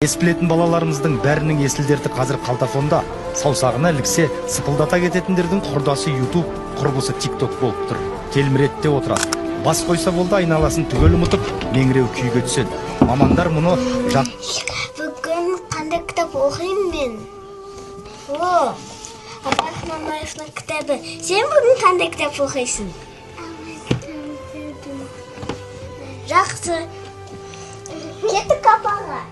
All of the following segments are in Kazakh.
Ес білетін балаларымыздың бәрінің есілдерді қазір қалтафонда, саусағына іліксе сыпылдата кететіндердің құрдасы YouTube, құрбысы TikTok болып тұр. Телміретте отырады. Бас қойса болды, айналасын түгел ұмытып, меңіреу күйге түседі. Мамандар мұны Бүгін қандай кітап оқимын мен? Абай Құнанбаевтың кітабы. Сен бүгін қандай кітап оқисың? Жақсы. Кеттік апаға.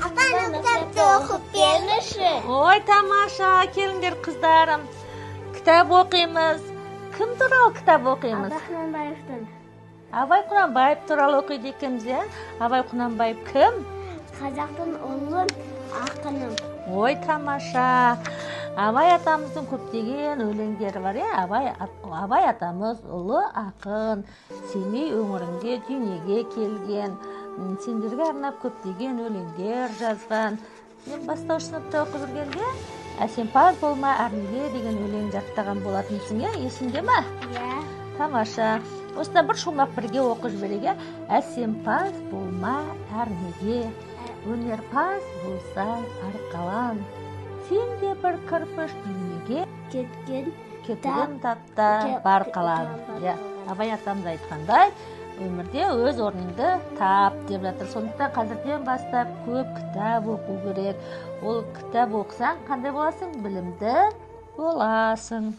Апаның кітапты оқып беріңізші. Ой, тамаша, келіңдер қыздарым. Кітап оқимыз. Кім туралы кітап оқимыз? Абай Құнанбаевтың. Абай Құнанбаев туралы оқиды екенбіз, иә? Абай Құнанбаев кім? Қазақтың ұлы ақыным. Ой, тамаша. Абай атамыздың көптеген өлеңдері бар, иә? Абай атамыз ұлы ақын, Семей өңірінде дүниеге келген, сендерге арнап көптеген өлеңдер жазған. Мен бастауыш сыныпта оқып жүргенде «Әсемпаз болма әрнеге» деген өлең жаттаған болатынсың, иә? Есіңде ме? Иә. Тамаша. Осында бір шумақ бірге оқып жіберейік. Әсемпаз болма әрнеге, өнерпаз болса арқалан. Сен де бір кірпіш дүниеге кеткен тапта бар қалан. Абай атамыз айтқандай, өмірде өз орныңды тап деп жатыр. Сондықтан қазірден бастап көп кітап оқу керек. Ол кітап оқысаң қандай боласың? Білімді боласың.